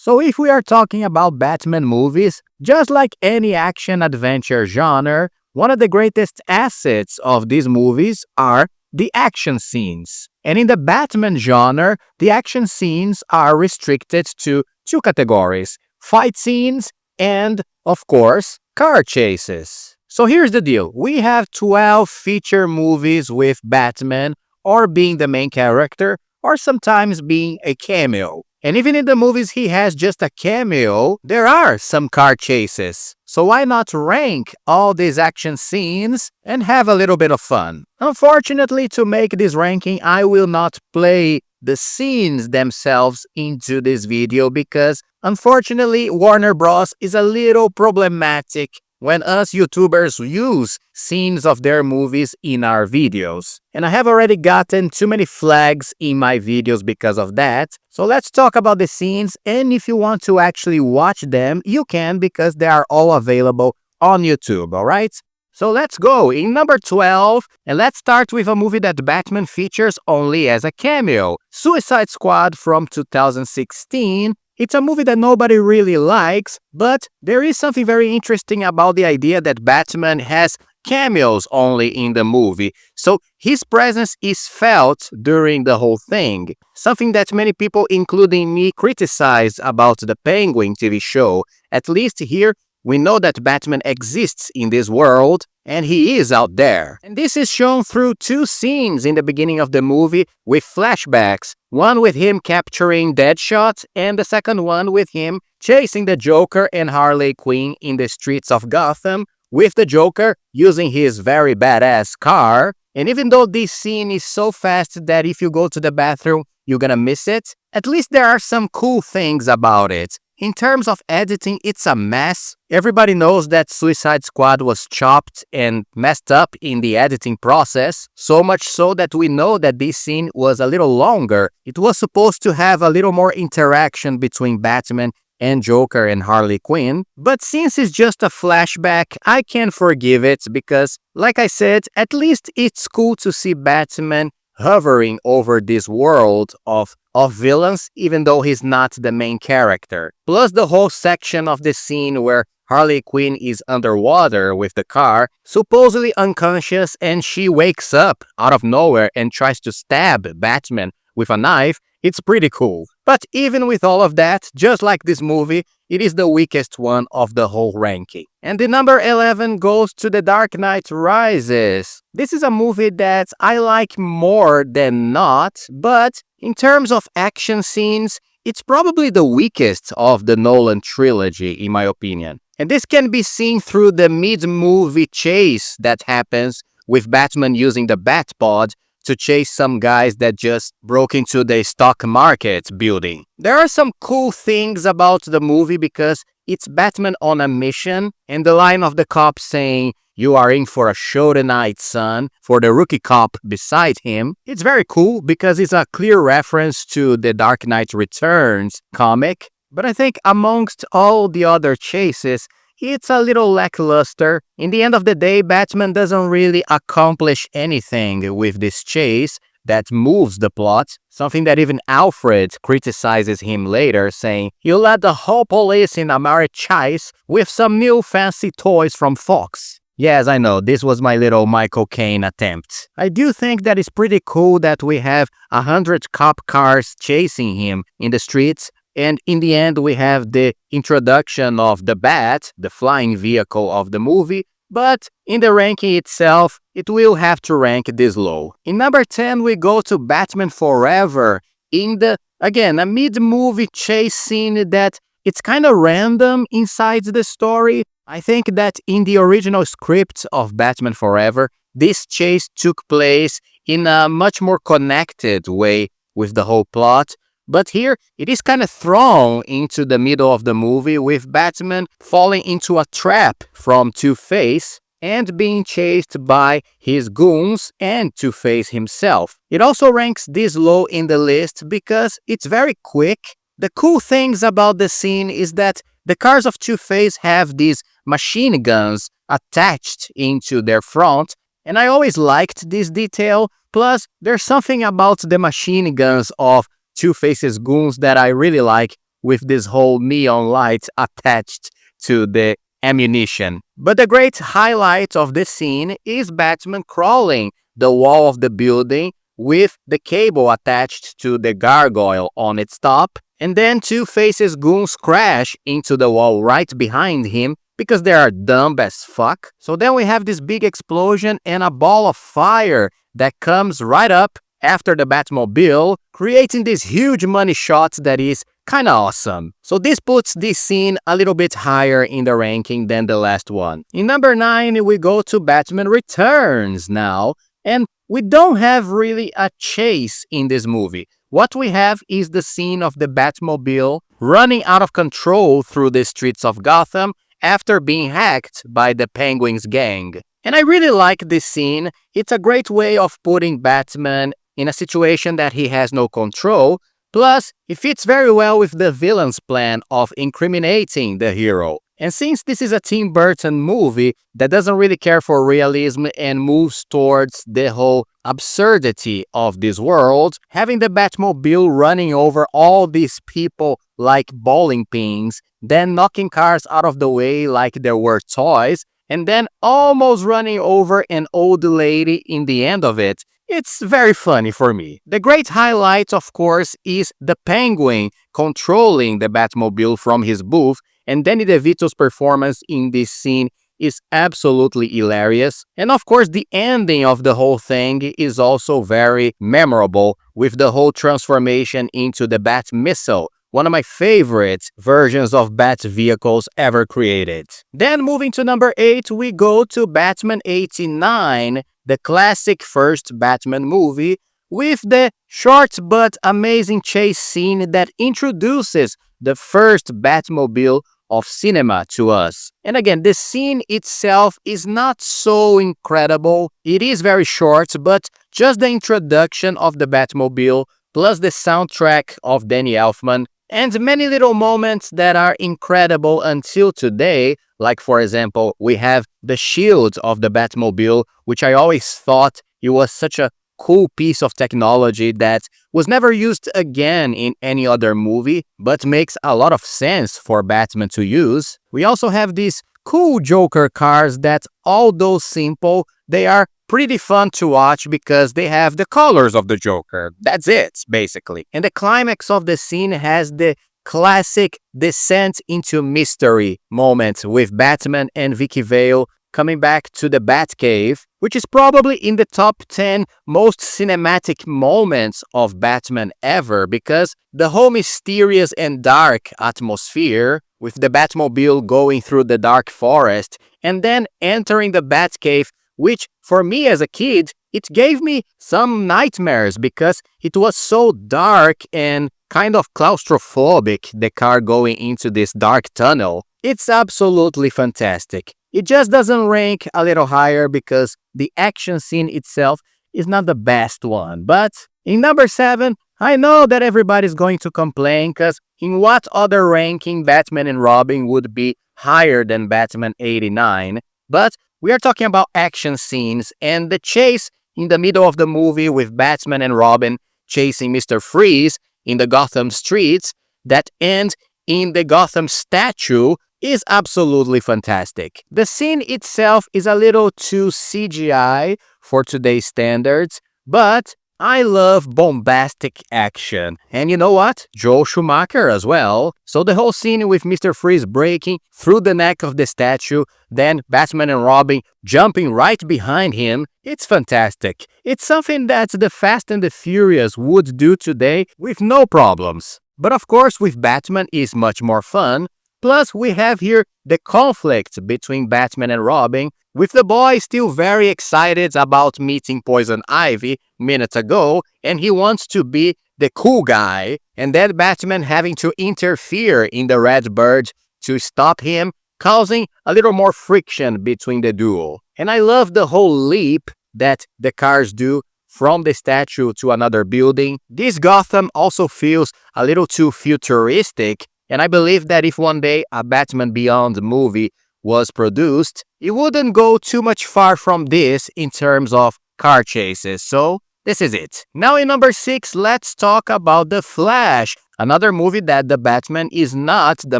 So if we are talking about Batman movies, just like any action-adventure genre, one of the greatest assets of these movies are the action scenes. And in the Batman genre, the action scenes are restricted to two categories: fight scenes and, of course, car chases. So here's the deal. We have 12 feature movies with Batman or being the main character or sometimes being a cameo. And even in the movies he has just a cameo, there are some car chases. So why not rank all these action scenes and have a little bit of fun? Unfortunately, to make this ranking, I will not play the scenes themselves into this video because, unfortunately, Warner Bros. Is a little problematic when us YouTubers use scenes of their movies in our videos. And I have already gotten too many flags in my videos because of that. So let's talk about the scenes, and if you want to actually watch them, you can because they are all available on YouTube, alright? So let's go in number 12, and let's start with a movie that Batman features only as a cameo, Suicide Squad from 2016. It's a movie that nobody really likes, but there is something very interesting about the idea that Batman has cameos only in the movie, so his presence is felt during the whole thing. Something that many people, including me, criticize about the Penguin TV show. At least here, we know that Batman exists in this world, and he is out there. And this is shown through two scenes in the beginning of the movie with flashbacks. One with him capturing Deadshot, and the second one with him chasing the Joker and Harley Quinn in the streets of Gotham, with the Joker using his very badass car. And even though this scene is so fast that if you go to the bathroom, you're gonna miss it, at least there are some cool things about it. In terms of editing, it's a mess. Everybody knows that Suicide Squad was chopped and messed up in the editing process, so much so that we know that this scene was a little longer. It was supposed to have a little more interaction between Batman and Joker and Harley Quinn, but since it's just a flashback, I can forgive it because, like I said, at least it's cool to see Batman hovering over this world of villains, even though he's not the main character. Plus the whole section of the scene where Harley Quinn is underwater with the car, supposedly unconscious, and she wakes up out of nowhere and tries to stab Batman with a knife. It's pretty cool. But even with all of that, just like this movie, it is the weakest one of the whole ranking. And the number 11 goes to The Dark Knight Rises. This is a movie that I like more than not, but in terms of action scenes, it's probably the weakest of the Nolan trilogy, in my opinion. And this can be seen through the mid-movie chase that happens with Batman using the Batpod to chase some guys that just broke into the stock market building. There are some cool things about the movie because it's Batman on a mission, and the line of the cop saying, "You are in for a show tonight, son," for the rookie cop beside him. It's very cool because it's a clear reference to the Dark Knight Returns comic, but I think amongst all the other chases, it's a little lackluster. In the end of the day, Batman doesn't really accomplish anything with this chase that moves the plot, something that even Alfred criticizes him later, saying, "You let the whole police in America chase with some new fancy toys from Fox." Yes, I know, this was my little Michael Caine attempt. I do think that it's pretty cool that we have 100 cop cars chasing him in the streets, and in the end we have the introduction of the Bat, the flying vehicle of the movie, but in the ranking itself, it will have to rank this low. In number 10, we go to Batman Forever, in the, again, a mid-movie chase scene that it's kind of random inside the story. I think that in the original script of Batman Forever, this chase took place in a much more connected way with the whole plot. But here, it is kind of thrown into the middle of the movie with Batman falling into a trap from Two-Face and being chased by his goons and Two-Face himself. It also ranks this low in the list because it's very quick. The cool things about the scene is that the cars of Two-Face have these machine guns attached into their front, and I always liked this detail. Plus, there's something about the machine guns of Two-Face's goons that I really like with this whole neon light attached to the ammunition. But the great highlight of this scene is Batman crawling the wall of the building with the cable attached to the gargoyle on its top, and then Two-Face's goons crash into the wall right behind him because they are dumb as fuck. So then we have this big explosion and a ball of fire that comes right up after the Batmobile, creating this huge money shot that is kinda awesome. So this puts this scene a little bit higher in the ranking than the last one. In number 9, we go to Batman Returns now, and we don't have really a chase in this movie. What we have is the scene of the Batmobile running out of control through the streets of Gotham after being hacked by the Penguin's gang. And I really like this scene. It's a great way of putting Batman in a situation that he has no control. Plus, it fits very well with the villain's plan of incriminating the hero. And since this is a Tim Burton movie that doesn't really care for realism and moves towards the whole absurdity of this world, having the Batmobile running over all these people like bowling pins, then knocking cars out of the way like they were toys, and then almost running over an old lady in the end of it, it's very funny for me. The great highlight, of course, is the Penguin controlling the Batmobile from his booth, and Danny DeVito's performance in this scene is absolutely hilarious. And of course, the ending of the whole thing is also very memorable with the whole transformation into the Bat Missile, one of my favorite versions of Bat vehicles ever created. Then moving to number 8, we go to Batman 89, the classic first Batman movie, with the short but amazing chase scene that introduces the first Batmobile of cinema to us. And again, the scene itself is not so incredible. It is very short, but just the introduction of the Batmobile, plus the soundtrack of Danny Elfman, and many little moments that are incredible until today, like for example, we have the shield of the Batmobile, which I always thought it was such a cool piece of technology that was never used again in any other movie, but makes a lot of sense for Batman to use. We also have these cool Joker cars that, although simple, they are pretty fun to watch because they have the colors of the Joker. That's it, basically. And the climax of the scene has the classic descent into mystery moment with Batman and Vicky Vale coming back to the Batcave, which is probably in the top 10 most cinematic moments of Batman ever, because the whole mysterious and dark atmosphere with the Batmobile going through the dark forest and then entering the Batcave, which for me as a kid, it gave me some nightmares because it was so dark and kind of claustrophobic, the car going into this dark tunnel. It's absolutely fantastic. It just doesn't rank a little higher because the action scene itself is not the best one. But in number 7, I know that everybody's going to complain because in what other ranking Batman and Robin would be higher than Batman 89? But we are talking about action scenes and the chase in the middle of the movie with Batman and Robin chasing Mr. Freeze in the Gotham streets that end in the Gotham statue is absolutely fantastic. The scene itself is a little too CGI for today's standards, but I love bombastic action. And you know what? Joel Schumacher as well. So the whole scene with Mr. Freeze breaking through the neck of the statue, then Batman and Robin jumping right behind him, it's fantastic. It's something that the Fast and the Furious would do today with no problems. But of course, with Batman is much more fun. Plus, we have here the conflict between Batman and Robin, with the boy still very excited about meeting Poison Ivy minutes ago, and he wants to be the cool guy, and then Batman having to interfere in the Red Bird to stop him, causing a little more friction between the duo. And I love the whole leap that the cars do from the statue to another building. This Gotham also feels a little too futuristic, and I believe that if one day a Batman Beyond movie was produced, it wouldn't go too much far from this in terms of car chases. So This is it. Now in number 6, let's talk about The Flash, another movie that the Batman is not the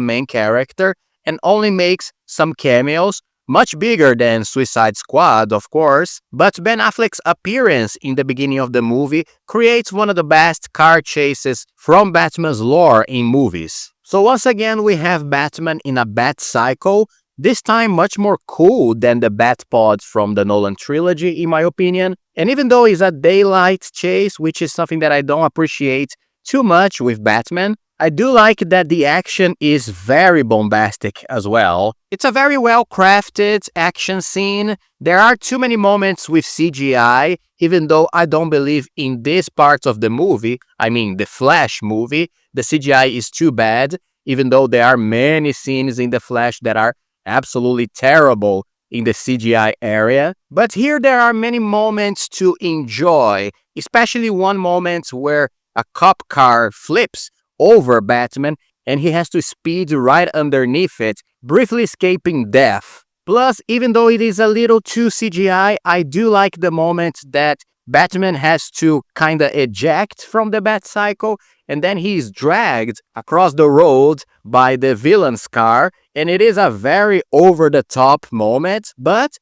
main character and only makes some cameos, much bigger than Suicide Squad, of course, but Ben Affleck's appearance in the beginning of the movie creates one of the best car chases from Batman's lore in movies. So once again, we have Batman in a bat cycle, this time much more cool than the Batpod from the Nolan trilogy, in my opinion. And even though it's a daylight chase, which is something that I don't appreciate too much with Batman, I do like that the action is very bombastic as well. It's a very well-crafted action scene. There are too many moments with CGI, even though I don't believe in this part of the movie, I mean the Flash movie, the CGI is too bad, even though there are many scenes in the Flash that are absolutely terrible in the CGI area. But here there are many moments to enjoy, especially one moment where a cop car flips over Batman and he has to speed right underneath it, briefly escaping death. Plus, even though it is a little too CGI, I do like the moment that Batman has to kinda eject from the Batcycle and then he's dragged across the road by the villain's car, and it is a very over-the-top moment, but,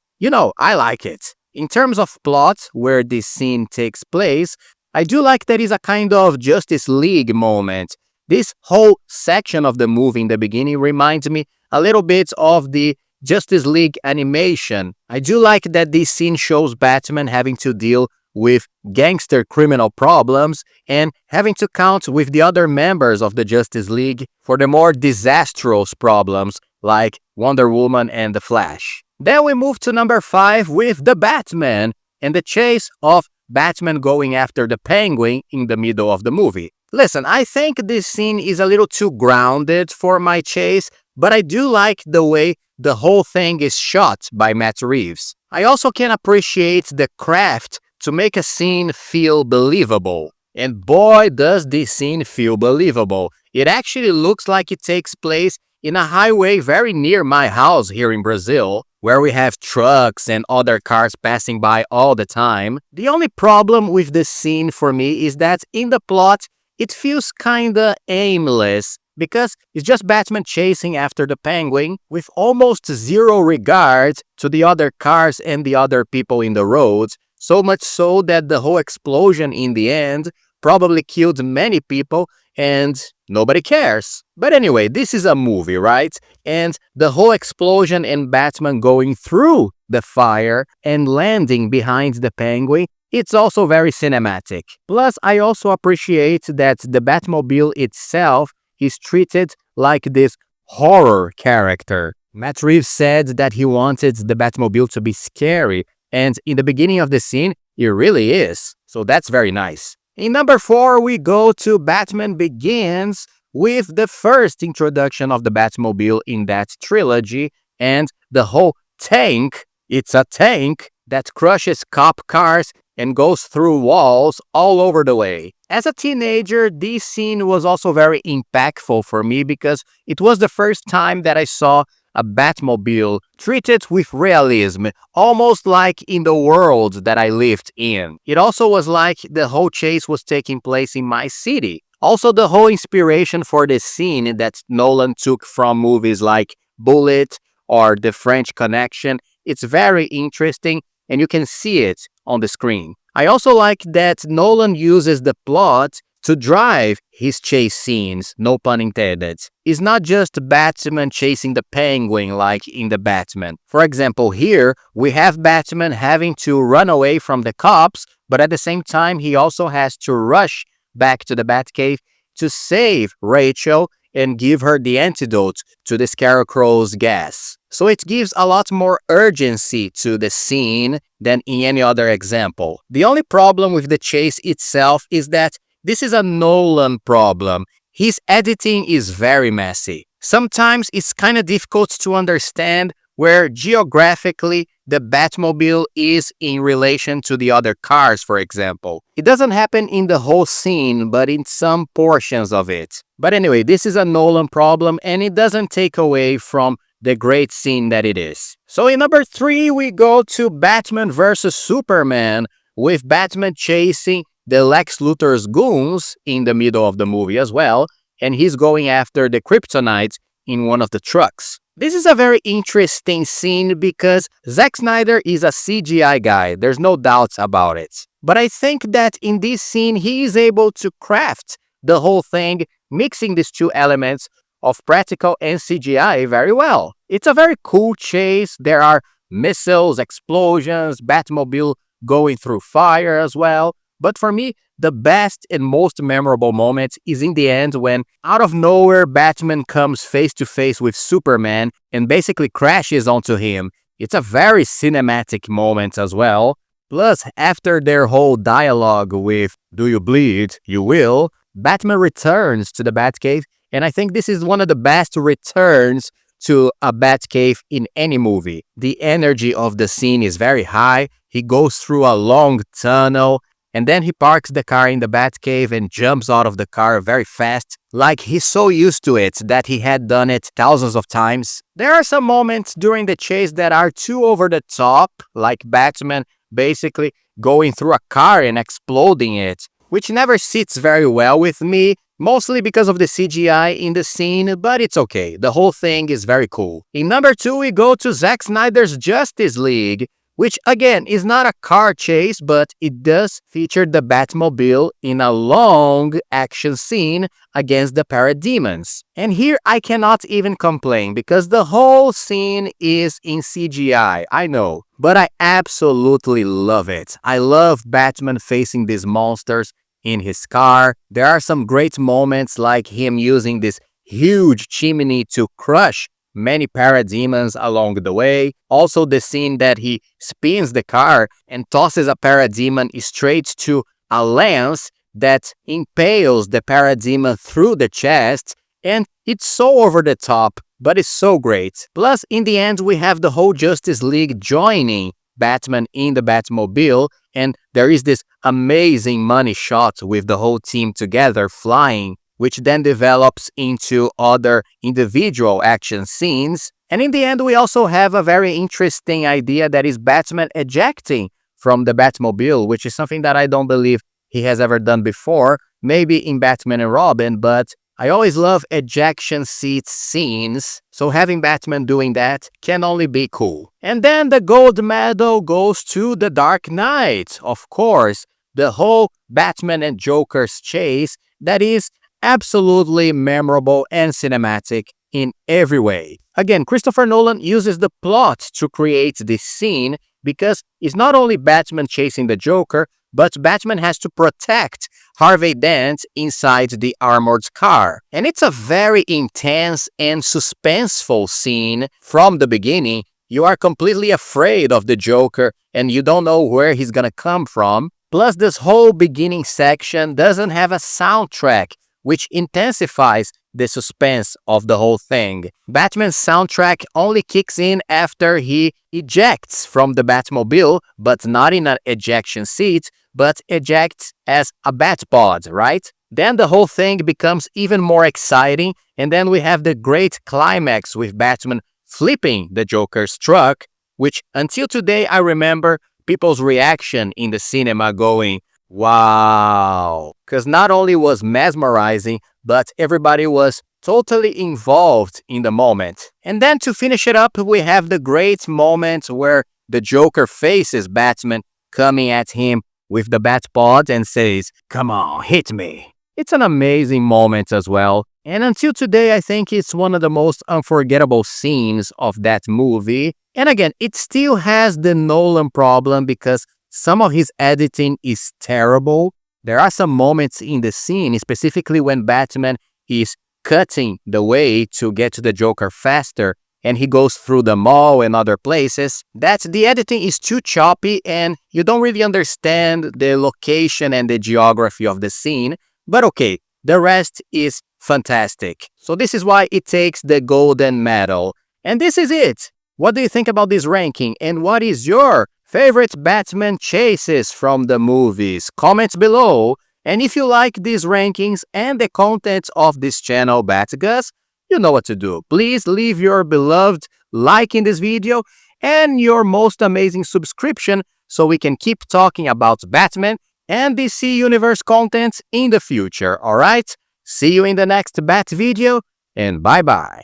I like it. In terms of plot, where this scene takes place, I do like that it's a kind of Justice League moment. This whole section of the movie in the beginning reminds me a little bit of the Justice League animation. I do like that this scene shows Batman having to deal with gangster criminal problems and having to count with the other members of the Justice League for the more disastrous problems like Wonder Woman and the Flash. Then we move to number 5 with the Batman and the chase of Batman going after the Penguin in the middle of the movie. Listen, I think this scene is a little too grounded for my chase, but I do like the way the whole thing is shot by Matt Reeves. I also can appreciate the craft to make a scene feel believable. And boy, does this scene feel believable. It actually looks like it takes place in a highway very near my house here in Brazil, where we have trucks and other cars passing by all the time. The only problem with this scene for me is that in the plot, it feels kinda aimless because it's just Batman chasing after the Penguin with almost zero regard to the other cars and the other people in the roads. So much so that the whole explosion in the end probably killed many people and nobody cares. But anyway, this is a movie, right? And the whole explosion and Batman going through the fire and landing behind the Penguin, it's also very cinematic. Plus, I also appreciate that the Batmobile itself is treated like this horror character. Matt Reeves said that he wanted the Batmobile to be scary, and in the beginning of the scene, it really is. So that's very nice. In number 4, we go to Batman Begins with the first introduction of the Batmobile in that trilogy and the whole tank. It's a tank that crushes cop cars and goes through walls all over the way. As a teenager, this scene was also very impactful for me because it was the first time that I saw a Batmobile treated with realism, almost like in the world that I lived in. It also was like the whole chase was taking place in my city. Also, the whole inspiration for this scene that Nolan took from movies like Bullet or The French Connection, it's very interesting and you can see it on the screen. I also like that Nolan uses the plot to drive his chase scenes, no pun intended. It's not just Batman chasing the Penguin like in the Batman. For example, here we have Batman having to run away from the cops, but at the same time he also has to rush back to the Batcave to save Rachel and give her the antidote to the Scarecrow's gas. So it gives a lot more urgency to the scene than in any other example. The only problem with the chase itself is that this is a Nolan problem. His editing is very messy. Sometimes it's kind of difficult to understand where geographically the Batmobile is in relation to the other cars, for example. It doesn't happen in the whole scene, but in some portions of it. But anyway, this is a Nolan problem, and it doesn't take away from the great scene that it is. So in number 3, we go to Batman vs. Superman with Batman chasing the Lex Luthor's goons in the middle of the movie as well, and he's going after the kryptonite in one of the trucks. This is a very interesting scene because Zack Snyder is a CGI guy, there's no doubts about it. But I think that in this scene, he is able to craft the whole thing, mixing these two elements of practical and CGI very well. It's a very cool chase. There are missiles, explosions, Batmobile going through fire as well. But for me, the best and most memorable moment is in the end when, out of nowhere, Batman comes face to face with Superman and basically crashes onto him. It's a very cinematic moment as well. Plus, after their whole dialogue with "Do you bleed? You will," Batman returns to the Batcave, and I think this is one of the best returns to a Batcave in any movie. The energy of the scene is very high. He goes through a long tunnel, and then he parks the car in the Batcave and jumps out of the car very fast, like he's so used to it that he had done it thousands of times. There are some moments during the chase that are too over the top, like Batman basically going through a car and exploding it, which never sits very well with me, mostly because of the CGI in the scene, but it's okay. The whole thing is very cool. In number 2, we go to Zack Snyder's Justice League, which again is not a car chase, but it does feature the Batmobile in a long action scene against the parademons. And here I cannot even complain because the whole scene is in CGI, I know, but I absolutely love it. I love Batman facing these monsters in his car. There are some great moments like him using this huge chimney to crush many parademons along the way. Also the scene that he spins the car and tosses a parademon straight to a lance that impales the parademon through the chest, and it's so over the top, but it's so great. Plus, in the end, we have the whole Justice League joining Batman in the Batmobile, and there is this amazing money shot with the whole team together flying, which then develops into other individual action scenes. And in the end, we also have a very interesting idea that is Batman ejecting from the Batmobile, which is something that I don't believe he has ever done before, maybe in Batman and Robin, but I always love ejection seat scenes, so having Batman doing that can only be cool. And then the gold medal goes to The Dark Knight, of course, the whole Batman and Joker's chase that is absolutely memorable and cinematic in every way. Again, Christopher Nolan uses the plot to create this scene because it's not only Batman chasing the Joker, but Batman has to protect Harvey Dent inside the armored car. And it's a very intense and suspenseful scene from the beginning. You are completely afraid of the Joker and you don't know where he's gonna come from. Plus, this whole beginning section doesn't have a soundtrack, which intensifies the suspense of the whole thing. Batman's soundtrack only kicks in after he ejects from the Batmobile, but not in an ejection seat, but ejects as a Batpod, right? Then the whole thing becomes even more exciting, and then we have the great climax with Batman flipping the Joker's truck, which until today I remember people's reaction in the cinema going, wow, because not only was mesmerizing, but everybody was totally involved in the moment. And then to finish it up, we have the great moment where the Joker faces Batman coming at him with the Batpod and says, "Come on, hit me." It's an amazing moment as well. And until today, I think it's one of the most unforgettable scenes of that movie. And again, it still has the Nolan problem because some of his editing is terrible. There are some moments in the scene, specifically when Batman is cutting the way to get to the Joker faster, and he goes through the mall and other places, that the editing is too choppy and you don't really understand the location and the geography of the scene. But okay, the rest is fantastic. So this is why it takes the golden medal. And this is it. What do you think about this ranking? And what is your favorite Batman chases from the movies? Comment below. And if you like these rankings and the content of this channel, BATGUS, you know what to do. Please leave your beloved like in this video and your most amazing subscription so we can keep talking about Batman and DC Universe content in the future, alright? See you in the next Bat video, and bye-bye.